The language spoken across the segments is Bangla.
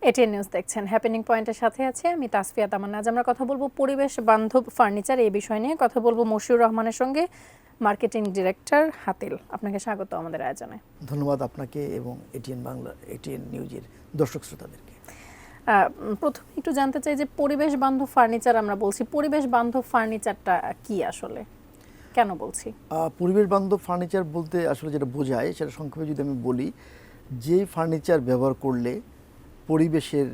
এটিএন নিউজ দেখছেন। হ্যাপেনিং পয়েন্টের সাথে আছে আমি তাসফিয়া তামান্না। আজ আমরা কথা বলবো পরিবেশ বান্ধব ফার্নিচার এই বিষয় নিয়ে। কথা বলবো মশিউর রহমানের সঙ্গে, মার্কেটিং ডিরেক্টর, হাতিল। আপনাকে স্বাগত আমাদের আয়োজনে। ধন্যবাদ আপনাকে এবং এটিএন বাংলা, এটিএন নিউজের দর্শক শ্রোতাদেরকে। প্রথমে একটু জানতে চাই যে পরিবেশ বান্ধব ফার্নিচার আমরা বলছি, পরিবেশ বান্ধব ফার্নিচারটা কি আসলে, কেন বলছি? পরিবেশ বান্ধব ফার্নিচার বলতে আসলে যেটা বোঝায় সেটা সংক্ষেপে যদি আমি বলি, যেই ফার্নিচার ব্যবহার করলে পরিবেশের,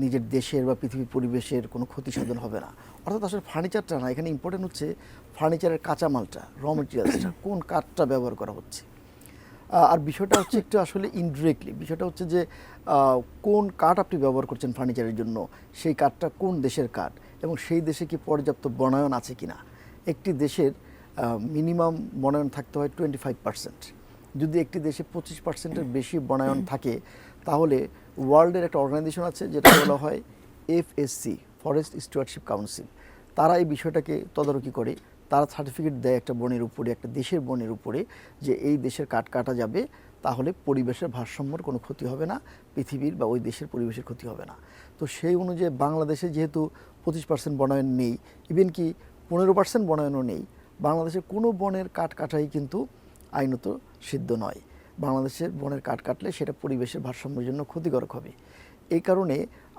নিজের দেশের বা পৃথিবীর পরিবেশের কোনো ক্ষতি সাধন হবে না। অর্থাৎ আসলে ফার্নিচারটা না, এখানে ইম্পর্টেন্ট হচ্ছে ফার্নিচারের কাঁচামালটা, র মেটেরিয়ালসটা, কোন কাঠটা ব্যবহার করা হচ্ছে। আর বিষয়টা হচ্ছে একটু আসলে ইনডিরেক্টলি, বিষয়টা হচ্ছে যে কোন কাঠ আপনি ব্যবহার করছেন ফার্নিচারের জন্য, সেই কাঠটা কোন দেশের কাঠ এবং সেই দেশে কি পর্যাপ্ত বনায়ন আছে কিনা। একটি দেশের মিনিমাম বনায়ন থাকতে হয় 25%। যদি একটি দেশে 25%-এর বেশি বনায়ন থাকে, তাহলে ওয়ার্ল্ডের একটা অর্গানাইজেশন আছে যেটা বলা হয় FSC, ফরেস্ট স্টুয়ার্ডশিপ কাউন্সিল। তারা এই বিষয়টাকে তদারকি করে, তারা সার্টিফিকেট দেয় একটা বনের উপরে, একটা দেশের বনের উপরে, যে এই দেশের কাঠ কাটা যাবে, তাহলে পরিবেশের ভারসাম্যর কোনো ক্ষতি হবে না, পৃথিবীর বা ওই দেশের পরিবেশের ক্ষতি হবে না। তো সেই অনুযায়ী বাংলাদেশে যেহেতু 25% বনায়ন নেই, ইভেন কি 15% বনায়নও নেই, বাংলাদেশের কোনো বনের কাঠ কাটাই কিন্তু আইনত সিদ্ধ নয়। বাংলাদেশের বনের কাঠ কাটলে সেটা পরিবেশের ভারসাম্যের জন্য ক্ষতিকারক হবে। এই কারণে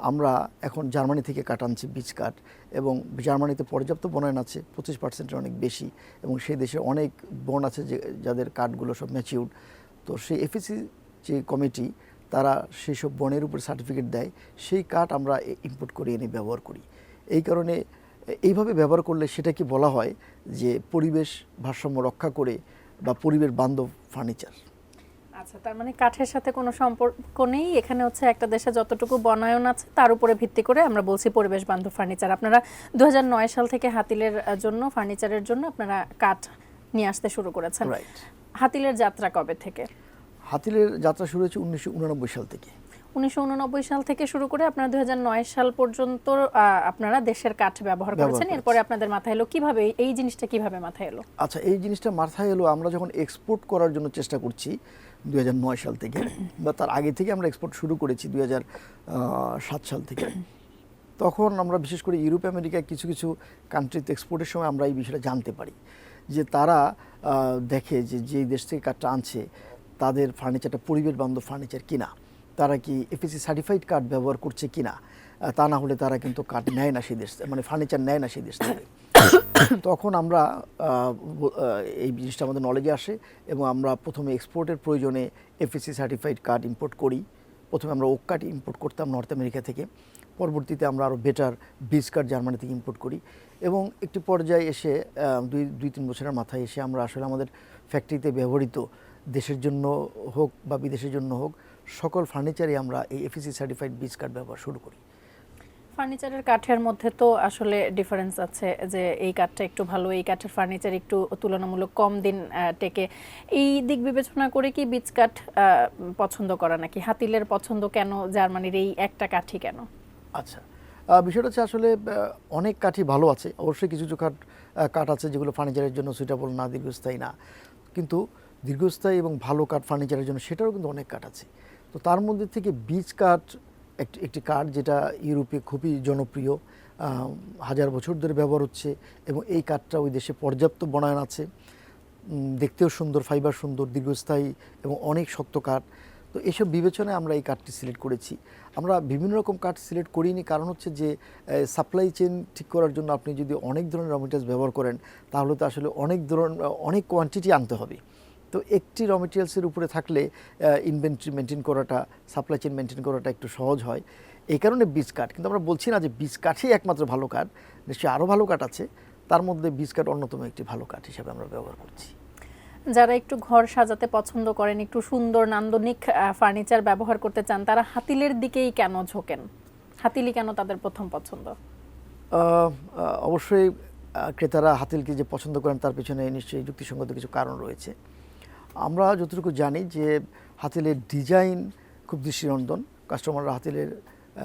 আমরা এখন জার্মানি থেকে কাঠ আনছি, বীজ কাঠ, এবং জার্মানিতে পর্যাপ্ত বনায়ন আছে, 25%-এর অনেক বেশি, এবং সেই দেশে অনেক বন আছে যে যাদের কাঠগুলো সব ম্যাচিউর্ড। তো সেই এফএসসি যে কমিটি, তারা সেই সব বনের উপর সার্টিফিকেট দেয়, সেই কাঠ আমরা ইম্পোর্ট করে এনে ব্যবহার করি। এই কারণে এইভাবে ব্যবহার করলে সেটাকে বলা হয় যে পরিবেশ ভারসাম্য রক্ষা করে বা পরিবেশ বান্ধব ফার্নিচার। আচ্ছা, তার মানে কাঠের সাথে কোনো সম্পর্ক নেই, এখানে হচ্ছে একটা দেশে যতটুকু বনায়ন আছে তার উপরে ভিত্তি করে আমরা বলছি পরিবেশ বান্ধব ফার্নিচার। আপনারা 2009 সাল থেকে হাতিলের জন্য, ফার্নিচারের জন্য আপনারা কাঠ নিয়ে আসতে শুরু করেছেন। হাতিলের যাত্রা কবে থেকে? হাতিলের যাত্রা শুরু হয়েছে 1989 সাল থেকে। 1989 সাল থেকে শুরু করে আপনারা 2009 সাল পর্যন্ত আপনারা দেশের কাঠ ব্যবহার করেছেন। এরপরে আপনাদের মাথায় এলো কিভাবে, এই জিনিসটা কিভাবে মাথায় এলো? আচ্ছা, এই জিনিসটা মাথায় এলো আমরা যখন এক্সপোর্ট করার জন্য চেষ্টা করছি 2009 সাল থেকে, বা তার আগে থেকে আমরা এক্সপোর্ট শুরু করেছি 2007 সাল থেকে। তখন আমরা বিশেষ করে ইউরোপ আমেরিকায় কিছু কিছু কান্ট্রিতে এক্সপোর্টের সময় আমরা এই বিষয়টা জানতে পারি যে তারা দেখে যে যেই দেশ থেকে কাঠটা আনছে তাদের ফার্নিচারটা পরিবেশ বান্ধব ফার্নিচার কিনা, তারা কি এফএসসি সার্টিফাইড কাঠ ব্যবহার করছে কিনা। তা না হলে তারা কিন্তু কাঠ নেয় না সেই দেশ, মানে ফার্নিচার নেয় না সেই দেশ থেকে। তখন আমরা এই জিনিসটা আমাদের নলেজে আসে এবং আমরা প্রথমে এক্সপোর্টের প্রয়োজনে এফএসসি সার্টিফাইড কাঠ ইম্পোর্ট করি। প্রথমে আমরা ওক কাঠ ইম্পোর্ট করতাম নর্থ আমেরিকা থেকে, পরবর্তীতে আমরা আরও বেটার বীজ কাঠ জার্মানি থেকে ইম্পোর্ট করি, এবং একটি পর্যায়ে এসে 2-3 বছরের মাথায় এসে আমরা আসলে আমাদের ফ্যাক্টরিতে ব্যবহৃত, দেশের জন্য হোক বা বিদেশের জন্য হোক, সকল ফার্নিচারে আমরা এই এফএসসি সার্টিফাইড বীজ কাঠ ব্যবহার শুরু করি। ফার্নিচারের কাঠের মধ্যে তো আসলে ডিফারেন্স আছে, যে এই কাঠটা একটু ভালো, এই কাঠের ফার্নিচার একটু তুলনামূলক কম দিন টেকে। এই দিক বিবেচনা করে কি বীজ কাঠ পছন্দ করা, নাকি হাতিলের পছন্দ কেন জার্মানির এই একটা কাঠই কেন? আচ্ছা, বিষয়টা হচ্ছে আসলে অনেক কাঠই ভালো আছে, অবশ্যই কিছু কিছু কাঠ আছে যেগুলো ফার্নিচারের জন্য সুইটেবল না, দীর্ঘস্থায়ী না, কিন্তু দীর্ঘস্থায়ী এবং ভালো কাঠ ফার্নিচারের জন্য সেটারও কিন্তু অনেক কাঠ আছে। তো তার মধ্যে থেকে বীজ কাঠ একটি কাঠ যেটা ইউরোপে খুবই জনপ্রিয়, 1000 বছর ধরে ব্যবহার হচ্ছে, এবং এই কাঠটা ওই দেশে পর্যাপ্ত বনায়ন আছে, দেখতেও সুন্দর, ফাইবার সুন্দর, দীর্ঘস্থায়ী এবং অনেক শক্ত কাঠ। তো এসব বিবেচনায় আমরা এই কাঠটি সিলেক্ট করেছি। আমরা বিভিন্ন রকম কাঠ সিলেক্ট করিনি, কারণ হচ্ছে যে সাপ্লাই চেইন ঠিক করার জন্য আপনি যদি অনেক ধরনের র মেটেরিয়ালস ব্যবহার করেন, তাহলে তো আসলে অনেক কোয়ান্টিটি আনতে হবে। তো একটি র মেটেরিয়ালসের উপরে থাকলে ইনভেন্টরি মেনটেন করাটা, সাপ্লাই চেইন মেনটেন করাটা একটু সহজ হয়। এই কারণে বীজ কাঠ, কিন্তু আমরা বলছি না যে বীজ কাঠই একমাত্র ভালো কাঠ, নিশ্চয়ই আরও ভালো কাঠ আছে, তার মধ্যে বীজ কাঠ অন্যতম একটি ভালো কাঠ হিসাবে আমরা ব্যবহার করছি। যারা একটু ঘর সাজাতে পছন্দ করেন, একটু সুন্দর নান্দনিক ফার্নিচার ব্যবহার করতে চান, তারা হাতিলের দিকেই কেন ঝোঁকেন? হাতিলই কেন তাদের প্রথম পছন্দ? অবশ্যই ক্রেতারা হাতিলকে যে পছন্দ করেন তার পেছনে নিশ্চয়ই যুক্তিসঙ্গত কিছু কারণ রয়েছে। আমরা যতটুকু জানি যে হাতিলের ডিজাইন খুব দৃষ্টিনন্দন, কাস্টমাররা হাতিলের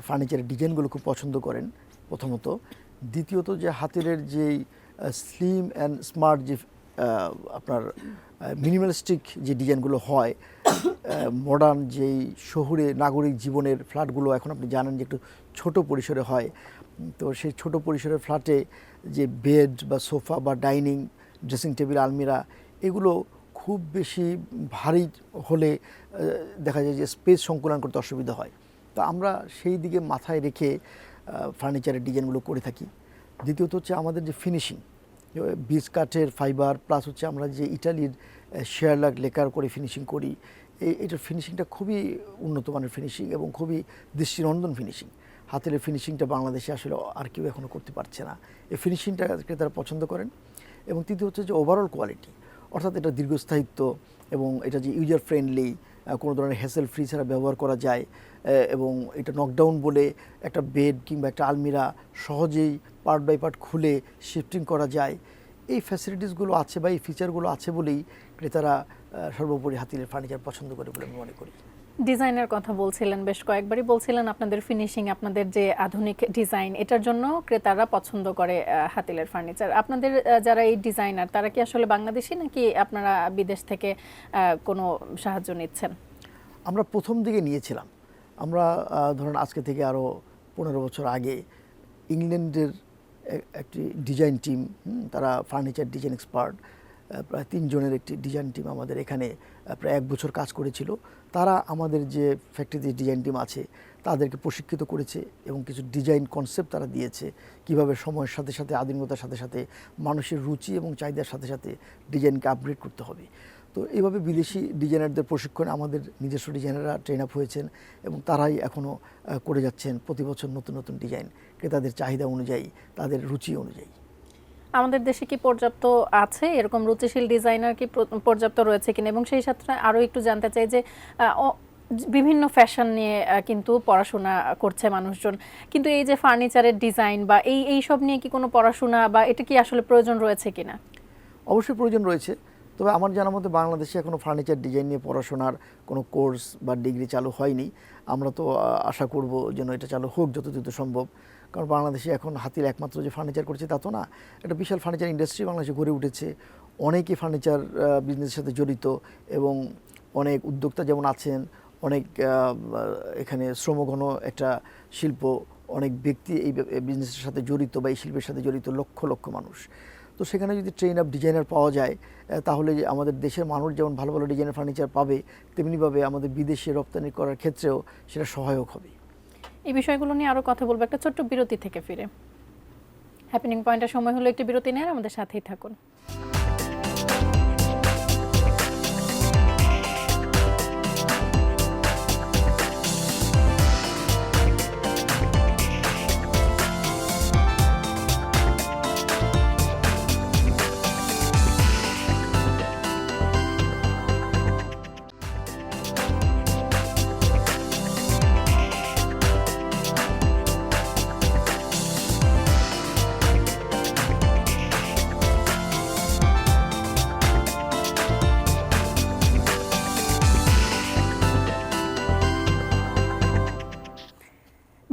ফার্নিচারের ডিজাইনগুলো খুব পছন্দ করেন প্রথমত। দ্বিতীয়ত যে হাতিলের যেই স্লিম অ্যান্ড স্মার্ট যে আপনার মিনিমালিস্টিক যে ডিজাইনগুলো হয়, মডার্ন যেই শহুরে নাগরিক জীবনের ফ্ল্যাটগুলো এখন আপনি জানেন যে একটু ছোট পরিসরে হয়। তো সেই ছোট পরিসরের ফ্ল্যাটে যে বেড বা সোফা বা ডাইনিং, ড্রেসিং টেবিল, আলমিরা, এগুলো খুব বেশি ভারী হলে দেখা যায় যে স্পেস সংকুলন করতে অসুবিধা হয়। তো আমরা সেই দিকে মাথায় রেখে ফার্নিচারের ডিজাইনগুলো করে থাকি। দ্বিতীয়ত হচ্ছে আমাদের যে ফিনিশিং, বীজ কাঠের ফাইবার প্লাস হচ্ছে আমরা যে ইটালির শেয়ারলাক লেকার করে ফিনিশিং করি, এটার ফিনিশিংটা খুবই উন্নত মানের ফিনিশিং এবং খুবই দৃষ্টিনন্দন ফিনিশিং। হাতের ফিনিশিংটা বাংলাদেশে আসলে আর কেউ এখনও করতে পারছে না। এই ফিনিশিংটা ক্রেতারা পছন্দ করেন। এবং তৃতীয় হচ্ছে যে ওভারঅল কোয়ালিটি, অর্থাৎ এটা দীর্ঘস্থায়িত্ব এবং এটা যে ইউজার ফ্রেন্ডলি, কোনো ধরনের হ্যাসেল ফ্রি ছাড়া ব্যবহার করা যায়, এবং এটা নকডাউন বলে একটা বেড কিংবা একটা আলমিরা সহজেই পার্ট বাই পার্ট খুলে শিফটিং করা যায়। এই ফ্যাসিলিটিসগুলো আছে বা এই ফিচারগুলো আছে বলেই ক্রেতারা সর্বোপরি হাতিলের ফার্নিচার পছন্দ করে বলে আমি মনে করি। ডিজাইনের কথা বলছিলেন, বেশ কয়েকবারই বলছিলেন আপনাদের ফিনিশিং, আপনাদের যে আধুনিক ডিজাইন, এটার জন্য ক্রেতারা পছন্দ করে হাতিলের ফার্নিচার। আপনাদের যারা এই ডিজাইনার তারা কি আসলে বাংলাদেশি নাকি আপনারা বিদেশ থেকে কোনো সাহায্য নিচ্ছেন? আমরা প্রথম দিকে নিয়েছিলাম। আমরা ধরুন আজকে থেকে আরও 15 বছর আগে ইংল্যান্ডের একটি ডিজাইন টিম, তারা ফার্নিচার ডিজাইন এক্সপার্ট, প্রায় 3 জনের একটি ডিজাইন টিম আমাদের এখানে প্রায় 1 বছর কাজ করেছিল। তারা আমাদের যে ফ্যাক্টরিতে ডিজাইন টিম আছে তাদেরকে প্রশিক্ষিত করেছে এবং কিছু ডিজাইন কনসেপ্ট তারা দিয়েছে, কিভাবে সময়ের সাথে সাথে, আধুনিকতার সাথে সাথে, মানুষের রুচি এবং চাহিদার সাথে সাথে ডিজাইনকে আপগ্রেড করতে হবে। তো এইভাবে বিদেশি ডিজাইনারদের প্রশিক্ষণে আমাদের নিজস্ব ডিজাইনাররা ট্রেন আপ হয়েছেন এবং তারাই এখনও করে যাচ্ছেন প্রতি বছর নতুন নতুন ডিজাইন, ক্রেতাদের চাহিদা অনুযায়ী, তাদের রুচি অনুযায়ী। আমাদের দেশে কি পর্যাপ্ত আছে এরকম রুচিশীল ডিজাইনার, কি পর্যাপ্ত রয়েছে কিনা? এবং সেই সাথে আরও একটু জানতে চাই যে বিভিন্ন ফ্যাশন নিয়ে কিন্তু পড়াশোনা করছে মানুষজন, কিন্তু এই যে ফার্নিচারের ডিজাইন বা এই সব নিয়ে কি কোনো পড়াশোনা বা এটা কি আসলে প্রয়োজন রয়েছে কিনা? অবশ্যই প্রয়োজন রয়েছে, তবে আমার জানার মধ্যে বাংলাদেশে এখনও ফার্নিচার ডিজাইন নিয়ে পড়াশোনার কোনো কোর্স বা ডিগ্রি চালু হয়নি। আমরা তো আশা করব যেন এটা চালু হোক যত দ্রুত সম্ভব, কারণ বাংলাদেশে এখন হাতির একমাত্র যে ফার্নিচার করছে তা তো না, একটা বিশাল ফার্নিচার ইন্ডাস্ট্রি বাংলাদেশে গড়ে উঠেছে। অনেকেই ফার্নিচার বিজনেসের সাথে জড়িত এবং অনেক উদ্যোক্তা যেমন আছেন, অনেক এখানে শ্রমঘন একটা শিল্প, অনেক ব্যক্তি এই বিজনেসের সাথে জড়িত বা এই শিল্পের সাথে জড়িত লক্ষ লক্ষ মানুষ। তো সেখানে যদি ট্রেন আপ ডিজাইনার পাওয়া যায় তাহলে আমাদের দেশের মানুষ যেমন ভালো ভালো ডিজাইনের ফার্নিচার পাবে, তেমনিভাবে আমাদের বিদেশে রপ্তানি করার ক্ষেত্রেও সেটা সহায়ক হবে। এই বিষয়গুলো নিয়ে আরও কথা বলবো একটা ছোট্ট বিরতি থেকে ফিরে। হ্যাপেনিং পয়েন্টের সময় হলো একটি বিরতি নেওয়ার, আমাদের সাথেই থাকুন।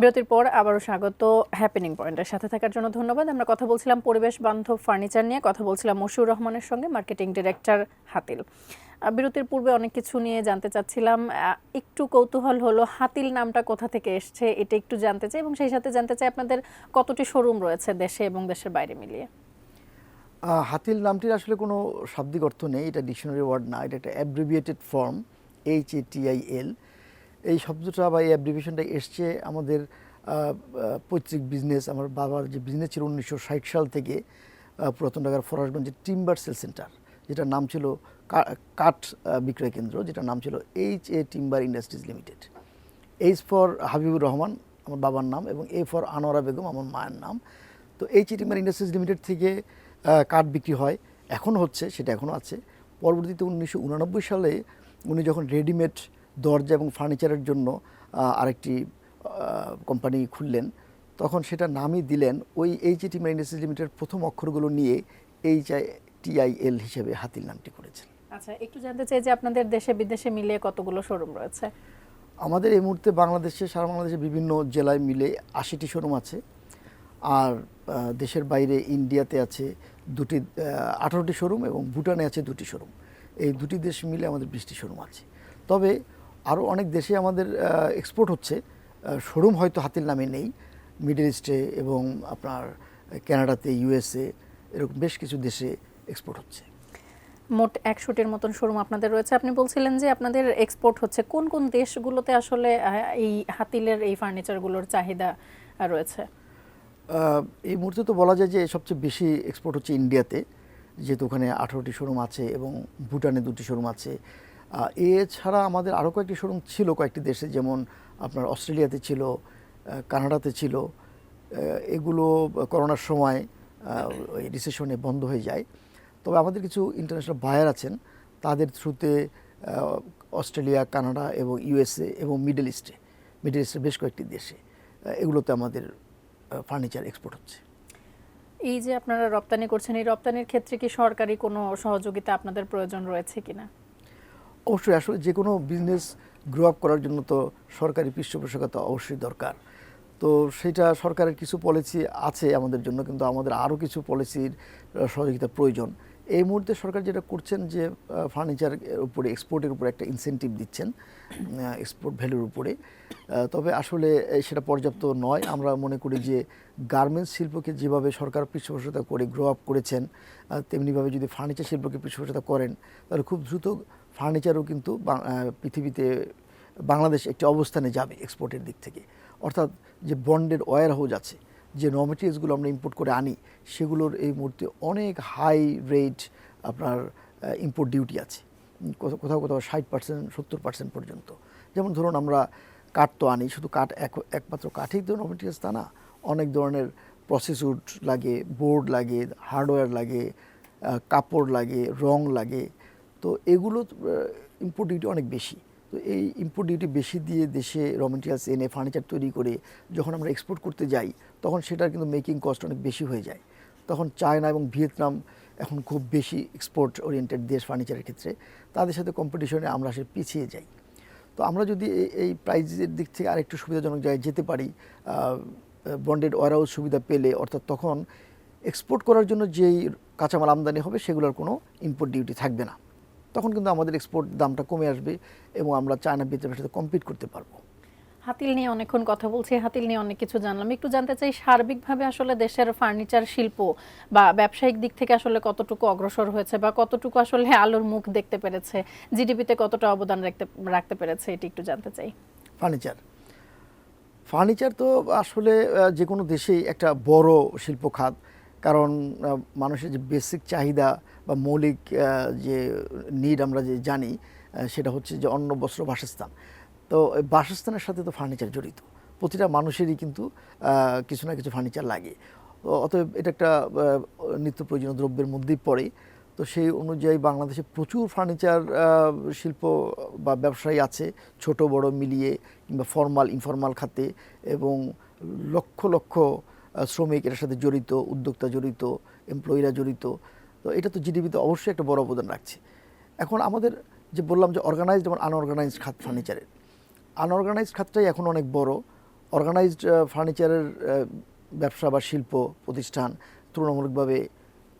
বিরতির পর আবারও স্বাগত হ্যাপেনিং পয়েন্টের সাথে থাকার জন্য ধন্যবাদ। আমরা কথা বলছিলাম পরিবেশ বান্ধব ফার্নিচার নিয়ে, কথা বলছিলাম মশিউর রহমানের সঙ্গে, মার্কেটিং ডিরেক্টর হাতিল। বিরতির পূর্বে অনেক কিছু নিয়ে জানতে চাচ্ছিলাম, একটু কৌতূহল হলো হাতিল নামটা কোথা থেকে এসছে এটা একটু জানতে চাই, এবং সেই সাথে জানতে চাই আপনাদের কতটি শোরুম রয়েছে দেশে এবং দেশের বাইরে মিলিয়ে। হাতিল নামটির আসলে কোনো শাব্দিক অর্থ নেই, এটা ডিকশনারি ওয়ার্ড না, এটা একটা অ্যাব্রিভিয়েটেড ফর্ম, HATIL। এই শব্দটা বা এই অ্যাব্রিভিয়েশনটা এসছে আমাদের পৈতৃক বিজনেস, আমার বাবার যে বিজনেস ছিল 1960 সাল থেকে পুরাতন ঢাকার ফরাসগঞ্জের টিম্বার সেল সেন্টার, যেটার নাম ছিল কাঠ বিক্রয় কেন্দ্র, যেটার নাম ছিল HA timber industries limited. H for Habibur Rahman আমার বাবার নাম এবং A ফর আনোয়ারা বেগম আমার মায়ের নাম। তো HA টিম্বার ইন্ডাস্ট্রিজ লিমিটেড থেকে কাঠ বিক্রি হয়, এখনও হচ্ছে, সেটা এখনও আছে। পরবর্তীতে 1989 সালে উনি যখন রেডিমেড দরজা এবং ফার্নিচারের জন্য আরেকটি কোম্পানি খুললেন, তখন সেটা নামই দিলেন ওই HA টিম্বার ইন্ডাস্ট্রিজ লিমিটেডের প্রথম অক্ষরগুলো নিয়ে HITIL হিসেবে হাতিল নামটি করেছেন। আচ্ছা, একটু জানতে চাই যে আপনাদের দেশে বিদেশে মিলিয়ে কতগুলো শোরুম রয়েছে? আমাদের এই মুহূর্তে বাংলাদেশে, সারা বাংলাদেশে বিভিন্ন জেলায় মিলে 80টি শোরুম আছে। আর দেশের বাইরে ইন্ডিয়াতে আছে 18টি শোরুম এবং ভুটানে আছে 2টি শোরুম। এই 2টি দেশ মিলে আমাদের 20টি শোরুম আছে। তবে আরও অনেক দেশে আমাদের এক্সপোর্ট হচ্ছে, শোরুম হয়তো হাতিল নামে নেই, মিডল ইস্টে এবং আপনার কানাডাতে, ইউএসএ, এরকম বেশ কিছু দেশে এক্সপোর্ট হচ্ছে। মোট 100টির মতন শোরুম আপনাদের রয়েছে। আপনি বলছিলেন যে আপনাদের এক্সপোর্ট হচ্ছে, কোন কোন দেশগুলোতে আসলে এই হাতিলের এই ফার্নিচারগুলোর চাহিদা রয়েছে? এই মুহূর্তে তো বলা যায় যে সবচেয়ে বেশি এক্সপোর্ট হচ্ছে ইন্ডিয়াতে, যেহেতু ওখানে 18টি শোরুম আছে এবং ভুটানে 2টি শোরুম আছে। এছাড়া আমাদের আরও কয়েকটি শোরুম ছিল কয়েকটি দেশে, যেমন আপনার অস্ট্রেলিয়াতে ছিল, কানাডাতে ছিল। এগুলো করোনার সময় ওই রিসেশনে বন্ধ হয়ে যায়। তবে আমাদের কিছু ইন্টারন্যাশনাল বায়ার আছেন, তাদের থ্রুতে অস্ট্রেলিয়া, কানাডা এবং ইউএসএ এবং মিডল ইস্টের বেশ কয়েকটি দেশে এগুলোতে আমাদের ফার্নিচার এক্সপোর্ট হচ্ছে। এই যে আপনারা রপ্তানি করছেন, এই রপ্তানির ক্ষেত্রে কি সরকারি কোনো সহযোগিতা আপনাদের প্রয়োজন রয়েছে কিনা? অবশ্যই, আসলে যে কোনো বিজনেস গ্রো আপ করার জন্য তো সরকারি পৃষ্ঠপোষকতা অবশ্যই দরকার। তো সেটা সরকারের কিছু পলিসি আছে আমাদের জন্য, কিন্তু আমাদের আরও কিছু পলিসির সহযোগিতা প্রয়োজন। এই মুহূর্তে সরকার যেটা করছেন যে ফার্নিচার উপরে, এক্সপোর্টের উপরে একটা ইনসেন্টিভ দিচ্ছেন, এক্সপোর্ট ভ্যালুর উপরে। তবে আসলে সেটা পর্যাপ্ত নয়। আমরা মনে করি যে গার্মেন্টস শিল্পকে যেভাবে সরকার পৃষ্ঠপোষকতা করে গ্রো আপ করেছেন, তেমনিভাবে যদি ফার্নিচার শিল্পকে পৃষ্ঠপোষকতা করেন, তাহলে খুব দ্রুত ফার্নিচারও কিন্তু পৃথিবীতে বাংলাদেশ একটি অবস্থানে যাবে এক্সপোর্টের দিক থেকে। অর্থাৎ যে বন্ডেড ওয়্যার হাউস আছে, যে র মেটেরিয়ালসগুলো আমরা ইম্পোর্ট করে আনি, সেগুলোর এই মুহূর্তে অনেক হাই রেট আপনার ইম্পোর্ট ডিউটি আছে, কোথাও কোথাও 60%, 70% পর্যন্ত। যেমন ধরুন আমরা কাঠ তো আনি, শুধু কাঠ একমাত্র কাঠেই তো র মেটেরিয়ালস তা না, অনেক ধরনের প্রসেস উড লাগে, বোর্ড লাগে, হার্ডওয়্যার লাগে, কাপড় লাগে, রং লাগে। তো এগুলো ইম্পোর্ট ডিউটি অনেক বেশি। তো এই ইম্পোর্ট ডিউটি বেশি দিয়ে দেশে র মেটেরিয়ালস এনে ফার্নিচার তৈরি করে যখন আমরা এক্সপোর্ট করতে যাই, তখন সেটার কিন্তু মেকিং কস্ট অনেক বেশি হয়ে যায়। তখন চায়না এবং ভিয়েতনাম এখন খুব বেশি এক্সপোর্ট ওরিয়েন্টেড দেশ ফার্নিচারের ক্ষেত্রে, তাদের সাথে কম্পিটিশনে আমরা আসলে পিছিয়ে যাই। তো আমরা যদি এই প্রাইজের দিক থেকে আরেকটু সুবিধাজনক জায়গায় যেতে পারি, বন্ডেড ওয়ারহাউস সুবিধা পেলে, অর্থাৎ তখন এক্সপোর্ট করার জন্য যেই কাঁচামাল আমদানি হবে সেগুলোর কোনো ইম্পোর্ট ডিউটি থাকবে না। তখন কিন্তু আমাদের এক্সপোর্ট দামটা কমে আসবে এবং আমরা চায়না ভিয়েতনামের সাথে কম্পিট করতে পারবো। হাতিল নিয়ে অনেকক্ষণ কথা বলছি, হাতিল নিয়ে অনেক কিছু জানলাম। একটু জানতে চাই সার্বিকভাবে আসলে দেশের ফার্নিচার শিল্প বা ব্যবসায়িক দিক থেকে আসলে কতটুকু অগ্রসর হয়েছে বা কতটুকু আসলে আলোর মুখ দেখতে পেরেছে, জিডিপিতে কতটা অবদান রাখতে পেরেছে, এটি একটু জানতে চাই। ফার্নিচার তো আসলে যে কোনো দেশেই একটা বড় শিল্প খাত, কারণ মানুষের যে বেসিক চাহিদা বা মৌলিক যে নিড আমরা যে জানি, সেটা হচ্ছে যে অন্ন, বস্ত্র, বাসস্থান। তো বাসস্থানের সাথে তো ফার্নিচার জড়িত, প্রতিটা মানুষেরই কিন্তু কিছু না কিছু ফার্নিচার লাগে। অতএব এটা একটা নিত্য প্রয়োজনীয় দ্রব্যের মধ্যেই পড়ে। তো সেই অনুযায়ী বাংলাদেশে প্রচুর ফার্নিচার শিল্প বা ব্যবসায়ী আছে, ছোট বড় মিলিয়ে, কিংবা ফর্মাল ইনফর্মাল খাতে, এবং লক্ষ লক্ষ শ্রমিক এটার সাথে জড়িত, উদ্যোক্তা জড়িত, এমপ্লয়িরা জড়িত। তো এটা তো জিডিপিতে অবশ্যই একটা বড় অবদান রাখছে। এখন আমাদের যে বললাম যে অর্গানাইজড এবং আনঅর্গানাইজড খাত ফার্নিচারের, আনঅর্গানাইজড খাতটাই এখন অনেক বড়। অর্গানাইজড ফার্নিচারের ব্যবসা বা শিল্প প্রতিষ্ঠান তুলনামূলকভাবে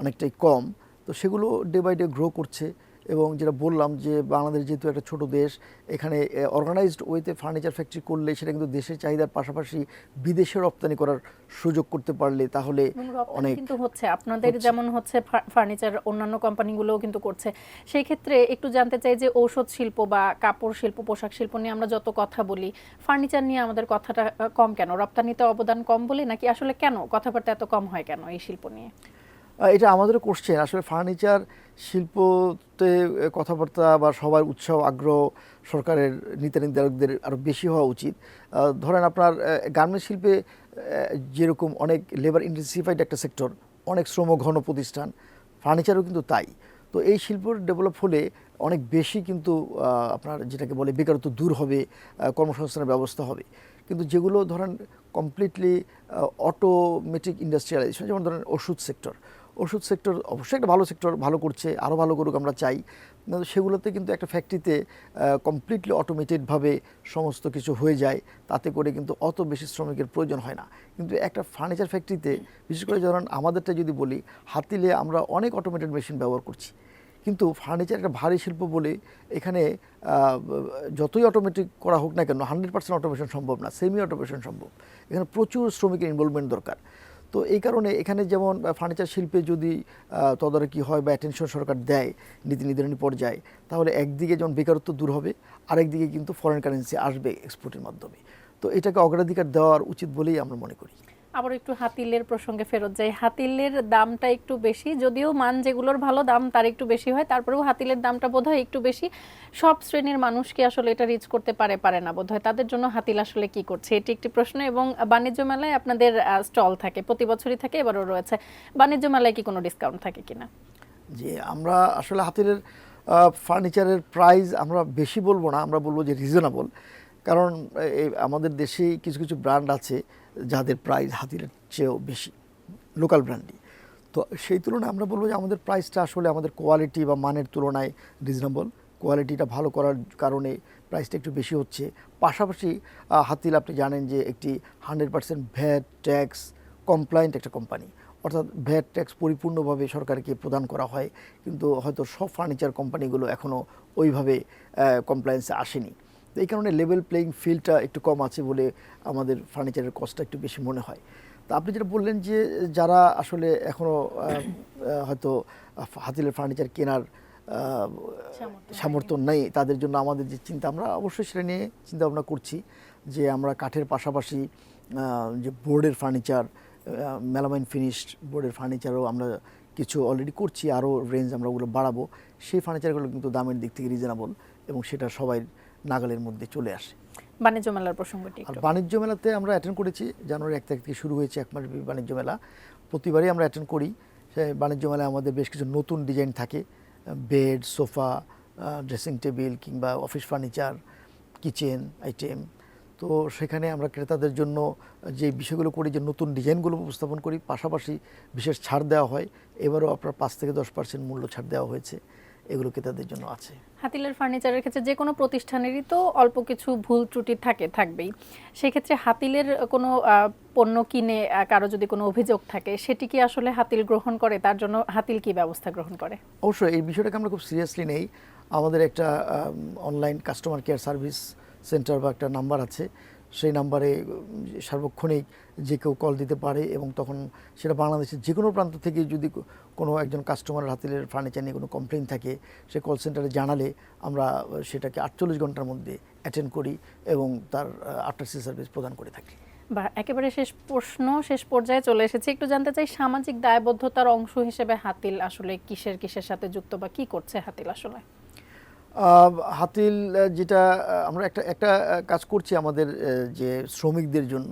অনেকটাই কম। তো সেগুলো ডে বাই ডে গ্রো করছে। এবং যেটা বললাম যে বাংলাদেশ যেহেতু একটা ছোট দেশ, এখানে অর্গানাইজড ওয়েতে ফার্নিচার ফ্যাক্টরি করলে সেটা কিন্তু দেশের চাহিদার পাশাপাশি বিদেশে রপ্তানি করার সুযোগ করতে পারলে তাহলে অনেক কিন্তু হচ্ছে আপনাদের যেমন হচ্ছে ফার্নিচার, অন্যান্য কোম্পানিগুলোও কিন্তু করছে। সেই ক্ষেত্রে একটু জানতে চাই যে ঔষধ শিল্প বা কাপড় শিল্প, পোশাক শিল্প নিয়ে আমরা যত কথা বলি, ফার্নিচার নিয়ে আমাদের কথাটা কম কেন? রপ্তানিতে অবদান কম বলে, নাকি আসলে কেন কথাবার্তা এত কম হয় কেন এই শিল্প নিয়ে? এটা আমাদেরও কোশ্চেন। আসলে ফার্নিচার শিল্পতে কথাবার্তা বা সবার উৎসাহ, আগ্রহ সরকারের নীতি নির্ধারকদের আরও বেশি হওয়া উচিত। ধরেন আপনার গার্মেন্টস শিল্পে যেরকম অনেক লেবার ইন্টেন্সিফাইড একটা সেক্টর, অনেক শ্রমঘন প্রতিষ্ঠান, ফার্নিচারও কিন্তু তাই। তো এই শিল্প ডেভেলপ হলে অনেক বেশি কিন্তু আপনার যেটাকে বলে বেকারত্ব দূর হবে, কর্মসংস্থানের ব্যবস্থা হবে। কিন্তু যেগুলো ধরেন কমপ্লিটলি অটোমেটিক ইন্ডাস্ট্রিয়ালাইজেশন, যেমন ধরেন ওষুধ সেক্টর অবশ্যই একটা ভালো সেক্টর, ভালো করছে, আরও ভালো করুক আমরা চাই। কিন্তু সেগুলোতে কিন্তু একটা ফ্যাক্টরিতে কমপ্লিটলি অটোমেটেডভাবে সমস্ত কিছু হয়ে যায়, তাতে করে কিন্তু অত বেশি শ্রমিকের প্রয়োজন হয় না। কিন্তু একটা ফার্নিচার ফ্যাক্টরিতে বিশেষ করে ধরুন আমাদেরটা যদি বলি, হাতিলে আমরা অনেক অটোমেটেড মেশিন ব্যবহার করছি, কিন্তু ফার্নিচার একটা ভারী শিল্প বলে এখানে যতই অটোমেটিক করা হোক না কেন 100% অটোমেশন সম্ভব না, সেমি অটোমেশন সম্ভব। এখানে প্রচুর শ্রমিকের ইনভলভমেন্ট দরকার। তো এই কারণে এখানে যেমন ফার্নিচার শিল্পে যদি তদারকি হয় বা অ্যাটেনশন সরকার দেয় নীতি নির্ধারণী পর্যায়ে, তাহলে একদিকে যেমন বেকারত্ব দূর হবে, আরেকদিকে কিন্তু ফরেন কারেন্সি আসবে এক্সপোর্টের মাধ্যমে। তো এটাকে অগ্রাধিকার দেওয়ার উচিত বলেই আমরা মনে করি। আবার একটু হাতিলের প্রসঙ্গে ফেরত যাই। হাতিলের দামটা একটু বেশি, যদিও মান যেগুলোর ভালো দাম তার একটু বেশি হয়, তারপরেও হাতিলের দামটা বোধহয় একটু বেশি। সব শ্রেণীর মানুষ কি আসলে এটা রিচ করতে পারে না বোধহয়, তাদের জন্য হাতিল আসলে কি করছে, এটি একটি প্রশ্ন। এবং বাণিজ্য মেলায় আপনাদের স্টল থাকে, প্রতি বছরই থাকে, এবারও রয়েছে। বাণিজ্য মেলায় কি কোনো ডিসকাউন্ট থাকে কিনা? যে আমরা আসলে হাতিলের ফার্নিচারের প্রাইস আমরা বেশি বলবো না, আমরা বলবো যে রিজনেবল। কারণ আমাদের দেশেই কিছু কিছু ব্র্যান্ড আছে যাদের প্রাইস হাতিলের চেয়েও বেশি, লোকাল ব্র্যান্ডই। তো সেই তুলনায় আমরা বলবো যে আমাদের প্রাইসটা আসলে আমাদের কোয়ালিটি বা মানের তুলনায় রিজনেবল। কোয়ালিটিটা ভালো করার কারণে প্রাইসটা একটু বেশি হচ্ছে। পাশাপাশি হাতিল আপনি জানেন যে একটি 100% ভ্যাট ট্যাক্স কমপ্লায়েন্ট একটা কোম্পানি, অর্থাৎ ভ্যাট ট্যাক্স পরিপূর্ণভাবে সরকারকে প্রদান করা হয়, কিন্তু হয়তো সব ফার্নিচার কোম্পানিগুলো এখনও ওইভাবে কমপ্লায়েন্সে আসেনি। তো এই কারণে লেভেল প্লেইং ফিল্ডটা একটু কম আছে বলে আমাদের ফার্নিচারের কস্টটা একটু বেশি মনে হয়। তো আপনি যেটা বললেন যে যারা আসলে এখনও হয়তো হাতিলের ফার্নিচার কেনার সামর্থ্য নেই, তাদের জন্য আমাদের যে চিন্তা, আমরা অবশ্যই সেটা নিয়ে চিন্তা ভাবনা করছি যে আমরা কাঠের পাশাপাশি যে বোর্ডের ফার্নিচার, মেলামাইন ফিনিশড বোর্ডের ফার্নিচারও আমরা কিছু অলরেডি করছি, আরও রেঞ্জ আমরা ওগুলো বাড়াবো। সেই ফার্নিচারগুলো কিন্তু দামের দিক থেকে রিজনেবল এবং সেটা সবাই নাগালের মধ্যে চলে আসে। বাণিজ্য মেলার প্রসঙ্গটি আর বাণিজ্য মেলাতে আমরা অ্যাটেন্ড করেছি, জানুয়ারি 1 তারিখ থেকে শুরু হয়েছে 1 মাসব্যাপী বাণিজ্য মেলা। প্রতিবারই আমরা অ্যাটেন্ড করি। সেই বাণিজ্য মেলায় আমাদের বেশ কিছু নতুন ডিজাইন থাকে, বেড, সোফা, ড্রেসিং টেবিল কিংবা অফিস ফার্নিচার, কিচেন আইটেম। তো সেখানে আমরা ক্রেতাদের জন্য যে বিষয়গুলো করি, যে নতুন ডিজাইনগুলো উপস্থাপন করি, পাশাপাশি বিশেষ ছাড় দেওয়া হয়। এবারও আপনার 5 থেকে 10% মূল্য ছাড় দেওয়া হয়েছে, এগুলো ক্রেতাদের জন্য আছে। হাতিলের ফার্নিচারের ক্ষেত্রে যে কোনো প্রতিষ্ঠানেরই তো অল্প কিছু ভুল ত্রুটি থাকবেই। সেই ক্ষেত্রে হাতিলের কোনো পণ্য কিনে কারো যদি কোনো অভিযোগ থাকে, সেটি কি আসলে হাতিল গ্রহণ করে? তার জন্য হাতিল কি ব্যবস্থা গ্রহণ করে? অবশ্যই এই বিষয়টাকে আমরা খুব সিরিয়াসলি নেই। আমাদের একটা online customer care service centre বা একটা নাম্বার আছে, সেই নাম্বারে সার্বক্ষণিক যে কেউ কল দিতে পারে এবং তখন সেটা বাংলাদেশের যে কোনো প্রান্ত থেকে যদি কোনো একজন কাস্টমারের হাতিলের ফার্নিচার নিয়ে কোনো কমপ্লেন থাকে, সে কল সেন্টারে জানালে আমরা সেটাকে 48 ঘন্টার মধ্যে অ্যাটেন্ড করি এবং তার আফটার সেল সার্ভিস প্রদান করে থাকি। বা একেবারে শেষ পর্যায়ে চলে এসেছি, একটু জানতে চাই সামাজিক দায়বদ্ধতার অংশ হিসেবে হাতিল আসলে কিসের সাথে যুক্ত বা কি করছে হাতিল আসলে? হাতিল যেটা আমরা একটা কাজ করছি আমাদের যে শ্রমিকদের জন্য,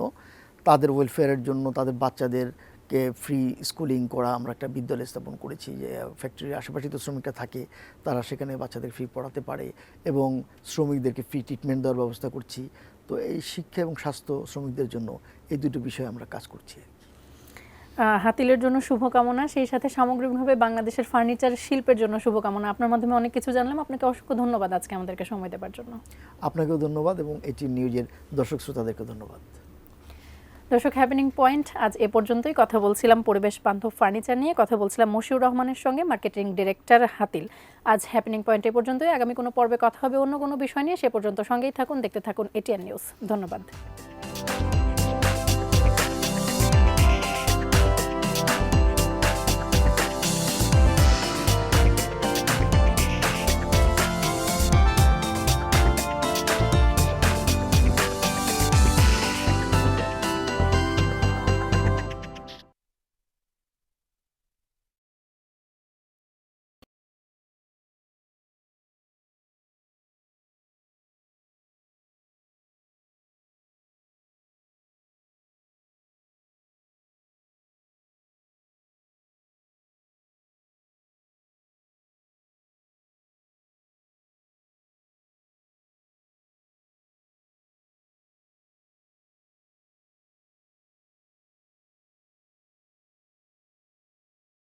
তাদের ওয়েলফেয়ারের জন্য, তাদের বাচ্চাদেরকে ফ্রি স্কুলিং করা, আমরা একটা বিদ্যালয় স্থাপন করেছি যে ফ্যাক্টরির আশেপাশে তো শ্রমিকরা থাকে, তারা সেখানে বাচ্চাদের ফ্রি পড়াতে পারে এবং শ্রমিকদেরকে ফ্রি ট্রিটমেন্ট দেওয়ার ব্যবস্থা করছি। তো এই শিক্ষা এবং স্বাস্থ্য শ্রমিকদের জন্য এই দুটো বিষয়ে আমরা কাজ করছি। হাতিলের জন্য শুভকামনা, সেই সাথে সামগ্রিকভাবে বাংলাদেশের ফার্নিচার শিল্পের জন্য শুভকামনা। আপনার মাধ্যমে অনেক কিছু জানলাম, আপনাকে অসংখ্য ধন্যবাদ আজকে আমাদেরকে সময় দেওয়ার জন্য। আপনাকেও ধন্যবাদ এবং এটি নিউজের দর্শক শ্রোতাদেরকে ধন্যবাদ। দর্শক, হ্যাপেনিং পয়েন্ট আজ এ পর্যন্তই। কথা বলছিলাম পরিবেশ বান্ধব ফার্নিচার নিয়ে, কথা বলছিলাম মশিউর রহমানের সঙ্গে, মার্কেটিং ডিরেক্টর হাতিল। আজ হ্যাপেনিং পয়েন্ট এ পর্যন্তই। আগামী কোনো পর্বে কথা হবে অন্য কোনো বিষয় নিয়ে। সে পর্যন্ত সঙ্গেই থাকুন, দেখতে থাকুন এটিএন নিউজ। ধন্যবাদ।